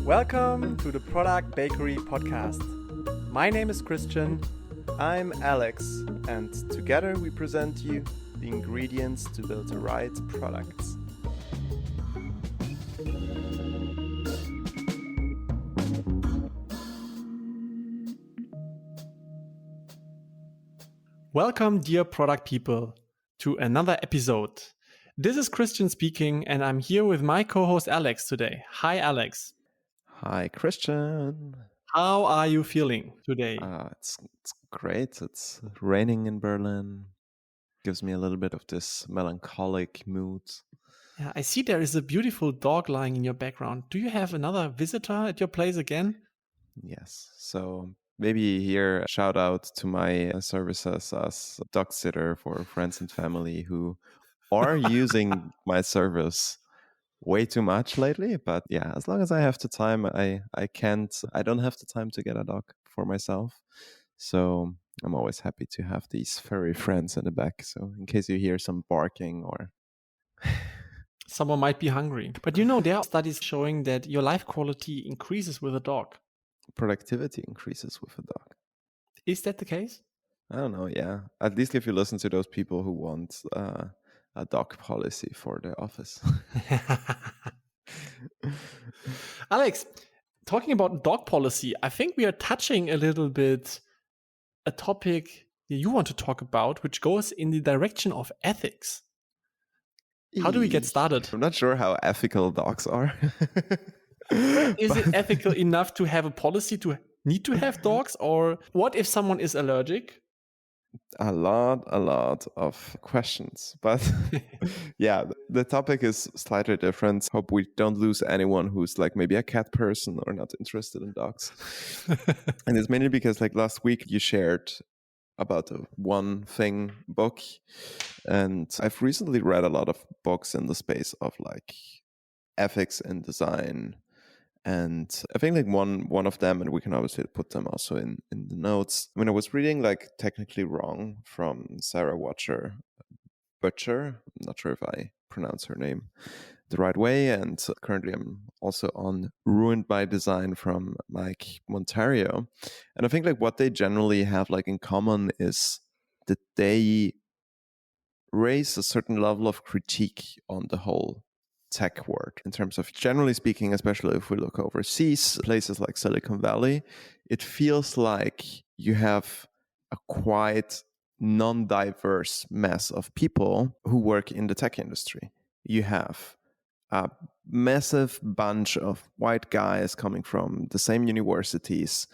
Welcome to the Product Bakery podcast. My name is Christian. I'm Alex, and together we present you the ingredients to build the right products. Welcome, dear product people, to another episode. This is Christian speaking, and I'm here with my co-host Alex today. Hi, Alex. Hi, Christian. How are you feeling today? It's great. It's raining in Berlin. Gives me a little bit of this melancholic mood. Yeah, I see there is a beautiful dog lying in your background. Do you have another visitor at your place again? Yes. So maybe here, shout out to my services as a dog sitter for friends and family who are using my service way too much lately. But yeah, as long as I have the time, I don't have the time to get a dog for myself. So I'm always happy to have these furry friends in the back. So in case you hear some barking or Someone might be hungry. But you know, there are studies showing that your life quality increases with a dog. productivity increases with a dog. Is that the case? I don't know. Yeah, at least if you listen to those people who want a dog policy for their office. Alex, talking about dog policy, I think we are touching a little bit a topic that you want to talk about, which goes in the direction of ethics. How do we get started? I'm not sure how ethical dogs are. Is it ethical enough to have a policy to need to have dogs? Or what if someone is allergic? A lot of questions. But yeah, the topic is slightly different. Hope we don't lose anyone who's like maybe a cat person or not interested in dogs. And it's mainly because like last week you shared about the One Thing book. And I've recently read a lot of books in the space of like ethics in design. And I think like one of them, and we can obviously put them also in the notes. When I was reading like Technically Wrong from Sarah Butcher, I'm not sure if I pronounce her name the right way. And currently I'm also on Ruined by Design from Mike Montario. And I think like what they generally have like in common is that they raise a certain level of critique on the whole tech world in terms of, generally speaking, especially if we look overseas, places like Silicon Valley, it feels like you have a quite non-diverse mass of people who work in the tech industry. You have a massive bunch of white guys coming from the same universities,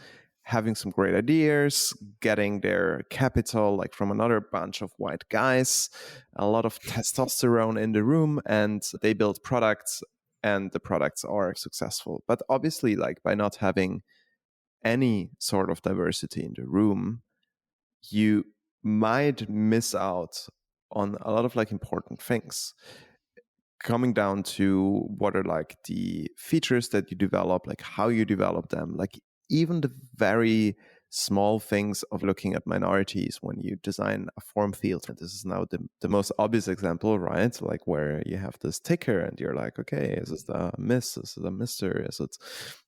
having some great ideas, getting their capital like from another bunch of white guys, a lot of testosterone in the room, and they build products and the products are successful. But obviously, like by not having any sort of diversity in the room, you might miss out on a lot of like important things. Coming down to what are like the features that you develop, like how you develop them, like even the very small things of looking at minorities when you design a form field. This is now the most obvious example, right? Like where you have this ticker and you're like, okay, is this a miss? Is it a mister? Is it?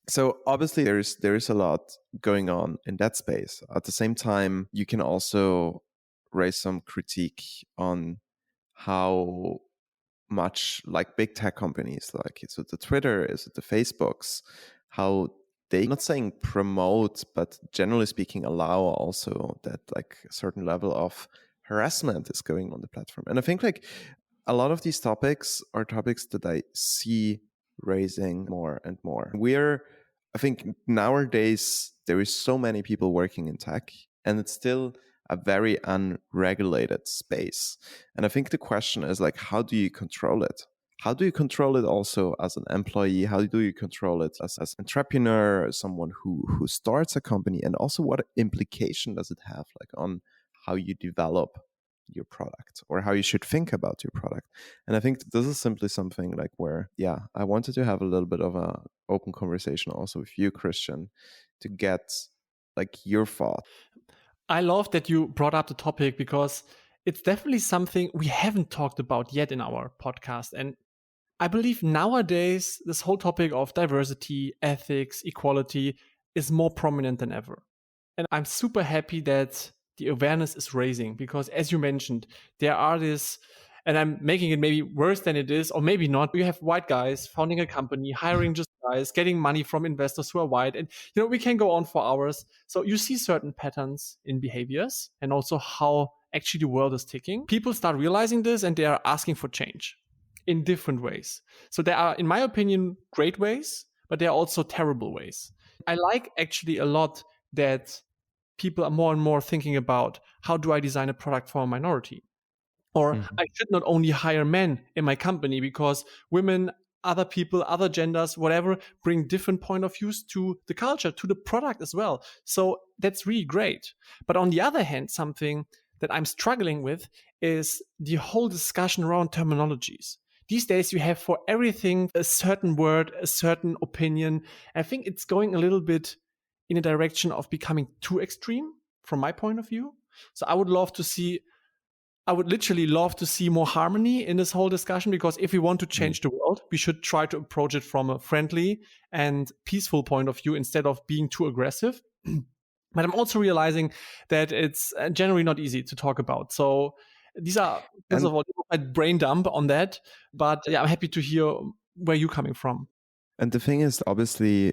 So obviously there is a lot going on in that space. At the same time, you can also raise some critique on how much like big tech companies, like is it the Twitter, is it the Facebooks, how they, not saying promote, but generally speaking allow also that like a certain level of harassment is going on the platform. And I think like a lot of these topics are topics that I see raising more and more. I think nowadays there is so many people working in tech and it's still a very unregulated space. And I think the question is like, how do you control it? How do you control it also as an employee? How do you control it as an entrepreneur, someone who starts a company? And also what implication does it have like on how you develop your product or how you should think about your product? And I think this is simply something like where, yeah, I wanted to have a little bit of a open conversation also with you, Christian, to get like your thought. I love that you brought up the topic because it's definitely something we haven't talked about yet in our podcast. And I believe nowadays this whole topic of diversity, ethics, equality is more prominent than ever. And I'm super happy that the awareness is raising because, as you mentioned, there are this, and I'm making it maybe worse than it is, or maybe not. You have white guys founding a company, hiring just guys, getting money from investors who are white. And, we can go on for hours. So you see certain patterns in behaviors and also how actually the world is ticking. People start realizing this and they are asking for change in different ways. So there are, in my opinion, great ways, but there are also terrible ways. I like actually a lot that people are more and more thinking about how do I design a product for a minority? Or I should not only hire men in my company because women, other people, other genders, whatever, bring different point of views to the culture, to the product as well. So that's really great. But on the other hand, something that I'm struggling with is the whole discussion around terminologies. These days, you have for everything a certain word, a certain opinion. I think it's going a little bit in a direction of becoming too extreme from my point of view. So I would literally love to see more harmony in this whole discussion, because if we want to change the world, we should try to approach it from a friendly and peaceful point of view instead of being too aggressive. But I'm also realizing that it's generally not easy to talk about. So these are, first of all, my brain dump on that. But yeah, I'm happy to hear where you're coming from. And the thing is, obviously,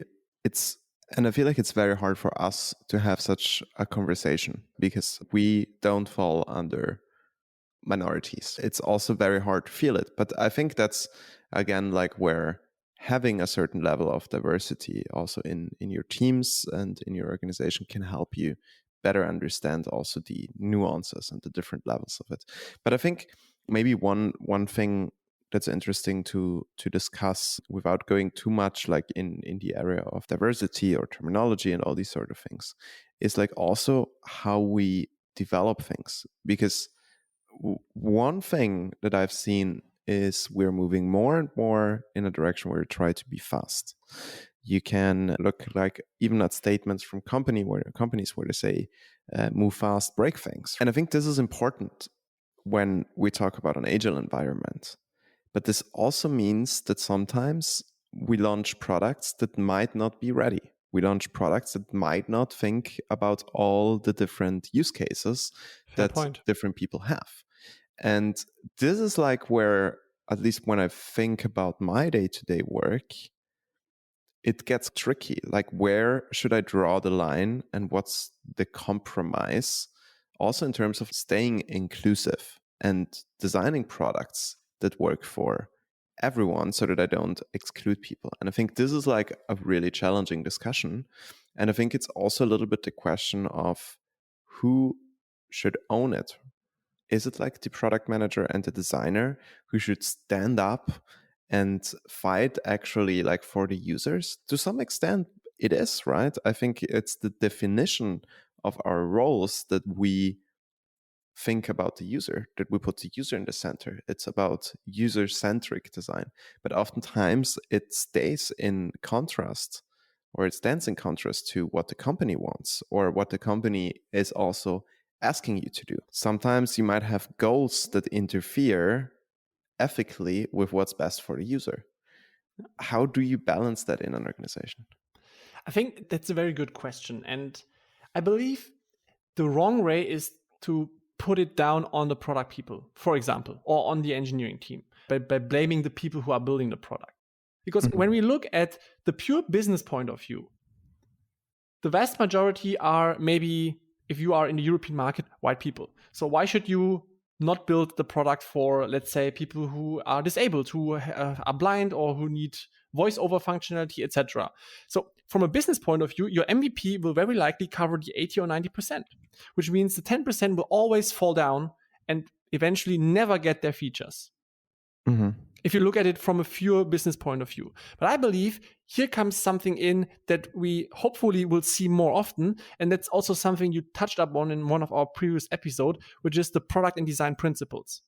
and I feel like it's very hard for us to have such a conversation because we don't fall under minorities. It's also very hard to feel it. But I think that's, again, like where having a certain level of diversity also in your teams and in your organization can help you better understand also the nuances and the different levels of it. But I think maybe one thing that's interesting to discuss without going too much like in the area of diversity or terminology and all these sort of things is like also how we develop things. Because one thing that I've seen is we're moving more and more in a direction where we try to be fast. You can look like even at statements from companies where they say, move fast, break things. And I think this is important when we talk about an agile environment. But this also means that sometimes we launch products that might not be ready. We launch products that might not think about all the different use cases that different people have. And this is like where, at least when I think about my day-to-day work, it gets tricky. Like, where should I draw the line and what's the compromise? Also in terms of staying inclusive and designing products that work for everyone so that I don't exclude people. And I think this is like a really challenging discussion. And I think it's also a little bit the question of who should own it. Is it like the product manager and the designer who should stand up and fight actually like for the users? To some extent, it is, right? I think it's the definition of our roles that we think about the user, that we put the user in the center. It's about user-centric design. But oftentimes it stays in contrast, or it stands in contrast to what the company wants or what the company is also asking you to do. Sometimes you might have goals that interfere ethically with what's best for the user. How do you balance that in an organization? I think that's a very good question. And I believe the wrong way is to put it down on the product people, for example, or on the engineering team by blaming the people who are building the product. Because when we look at the pure business point of view, the vast majority are maybe, if you are in the European market, white people. So why should you not build the product for, let's say, people who are disabled, who are blind, or who need voice over functionality, etc. So from a business point of view, your MVP will very likely cover the 80 or 90%, which means the 10% will always fall down and eventually never get their features. If you look at it from a pure business point of view. But I believe here comes something in that we hopefully will see more often. And that's also something you touched upon in one of our previous episodes, which is the product and design principles.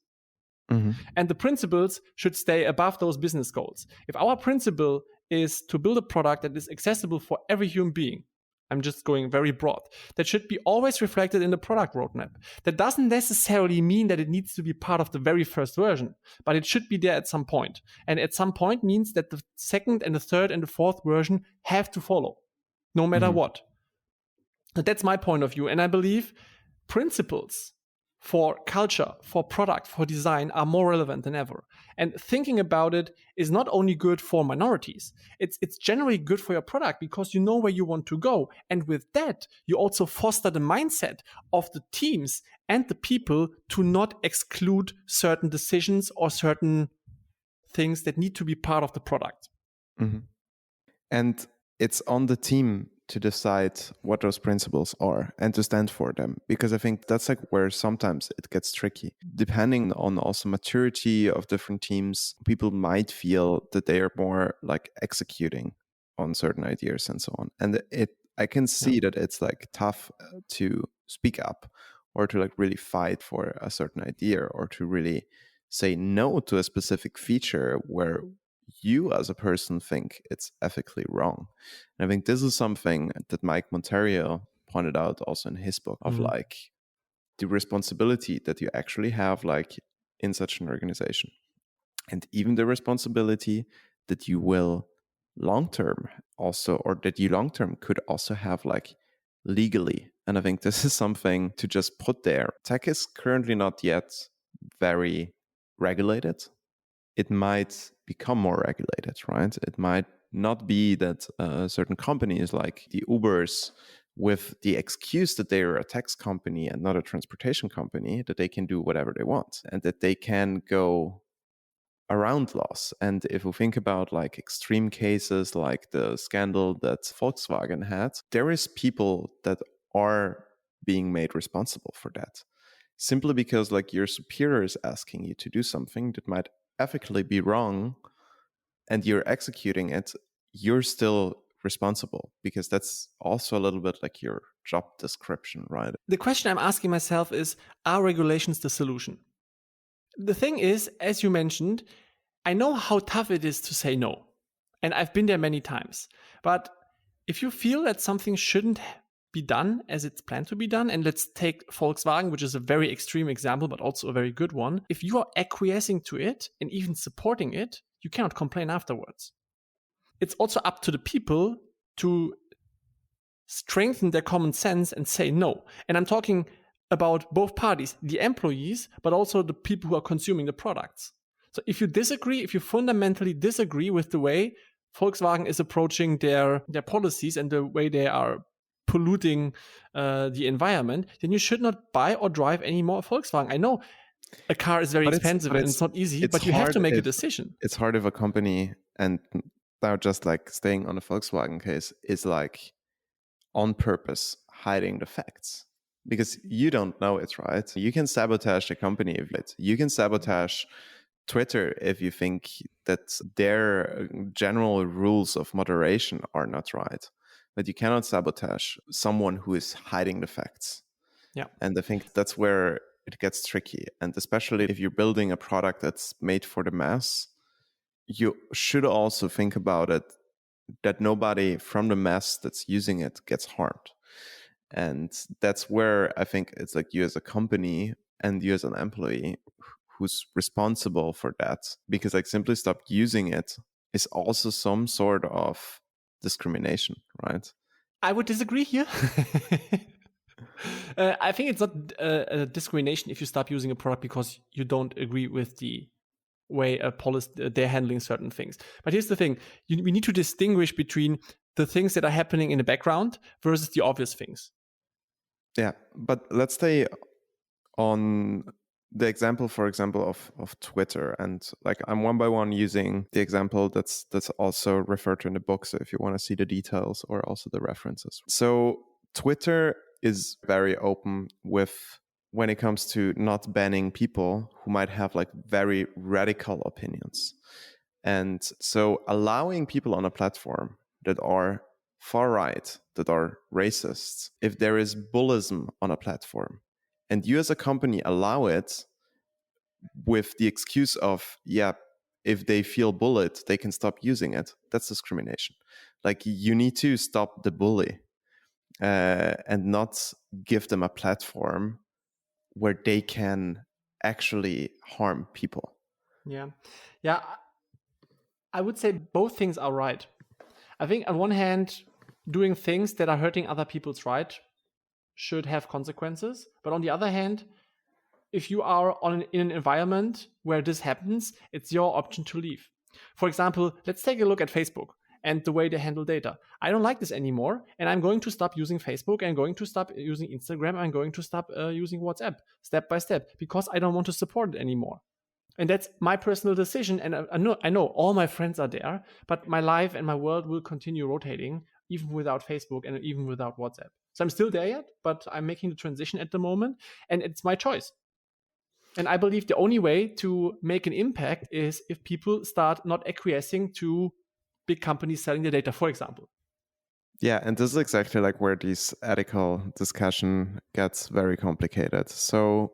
And the principles should stay above those business goals. If our principle is to build a product that is accessible for every human being, I'm just going very broad. That should be always reflected in the product roadmap. That doesn't necessarily mean that it needs to be part of the very first version, but it should be there at some point. And at some point means that the second and the third and the fourth version have to follow, no matter what. That's my point of view. And I believe principles for culture, for product, for design are more relevant than ever. And thinking about it is not only good for minorities, it's generally good for your product because you know where you want to go. And with that, you also foster the mindset of the teams and the people to not exclude certain decisions or certain things that need to be part of the product. And it's on the team to decide what those principles are and to stand for them, because I think that's like where sometimes it gets tricky. Depending on also maturity of different teams, people might feel that they are more like executing on certain ideas and so on. And I can see that it's like tough to speak up or to like really fight for a certain idea or to really say no to a specific feature where you as a person think it's ethically wrong. And I think this is something that Mike Monterio pointed out also in his book of like the responsibility that you actually have like in such an organization, and even the responsibility that you will long-term also, or that you long-term could also have like legally. And I think this is something to just put there. Tech is currently not yet very regulated. It might become more regulated, right? It might not be that certain companies like the Ubers, with the excuse that they are a tax company and not a transportation company, that they can do whatever they want and that they can go around laws. And if we think about like extreme cases like the scandal that Volkswagen had, there is people that are being made responsible for that, simply because like your superior is asking you to do something that might ethically be wrong and you're executing it, you're still responsible, because that's also a little bit like your job description, right? The question I'm asking myself is, are regulations the solution? The thing is, as you mentioned, I know how tough it is to say no. And I've been there many times. But if you feel that something shouldn't be done as it's planned to be done, and let's take Volkswagen, which is a very extreme example, but also a very good one. If you are acquiescing to it and even supporting it, you cannot complain afterwards. It's also up to the people to strengthen their common sense and say no. And I'm talking about both parties, the employees, but also the people who are consuming the products. So if you disagree, if you fundamentally disagree with the way Volkswagen is approaching their policies and the way they are polluting the environment, then you should not buy or drive any more Volkswagen. I know a car is very expensive and it's not easy, but you have to make a decision. It's hard if a company, and now just like staying on the Volkswagen case, is like on purpose hiding the facts, because you don't know it, right? You can sabotage the company if you can sabotage Twitter if you think that their general rules of moderation are not right, but you cannot sabotage someone who is hiding the facts. Yeah. And I think that's where it gets tricky. And especially if you're building a product that's made for the mass, you should also think about it that nobody from the mass that's using it gets harmed. And that's where I think it's like you as a company and you as an employee who's responsible for that, because like simply stop using it is also some sort of discrimination, right? I would disagree here. I think it's not a discrimination if you stop using a product because you don't agree with the way a policy they're handling certain things. But here's the thing: we need to distinguish between the things that are happening in the background versus the obvious things. Yeah, but let's stay on the example, for example, of Twitter, and like I'm one by one using the example that's also referred to in the book. So if you want to see the details or also the references, so Twitter is very open with when it comes to not banning people who might have like very radical opinions, and so allowing people on a platform that are far right, that are racists, if there is bullism on a platform, and you as a company allow it with the excuse of, yeah, if they feel bullied, they can stop using it, that's discrimination. Like you need to stop the bully. and not give them a platform where they can actually harm people. Yeah. I would say both things are right. I think on one hand, doing things that are hurting other people's right should have consequences. But on the other hand, if you are in an environment where this happens, it's your option to leave. For example, let's take a look at Facebook and the way they handle data. I don't like this anymore, and I'm going to stop using Facebook, and going to stop using Instagram, and going to stop using WhatsApp step by step because I don't want to support it anymore. And that's my personal decision. And I know all my friends are there, but my life and my world will continue rotating even without Facebook and even without WhatsApp. So I'm still there yet, but I'm making the transition at the moment, and it's my choice. And I believe the only way to make an impact is if people start not acquiescing to big companies selling their data, for example. Yeah, and this is exactly like where this ethical discussion gets very complicated. So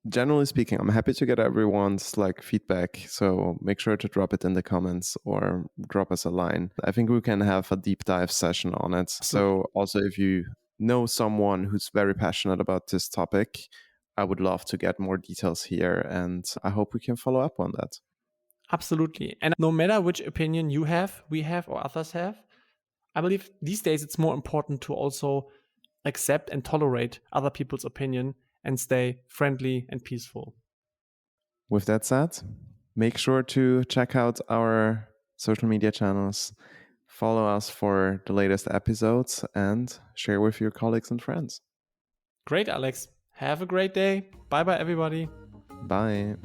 generally speaking, I'm happy to get everyone's like feedback. So make sure to drop it in the comments or drop us a line. I think we can have a deep dive session on it. So also if you know someone who's very passionate about this topic, I would love to get more details here, and I hope we can follow up on that. Absolutely. And no matter which opinion you have, we have, or others have, I believe these days it's more important to also accept and tolerate other people's opinion and stay friendly and peaceful. With that said, make sure to check out our social media channels, follow us for the latest episodes, and share with your colleagues and friends. Great, Alex. Have a great day. Bye bye, everybody. Bye.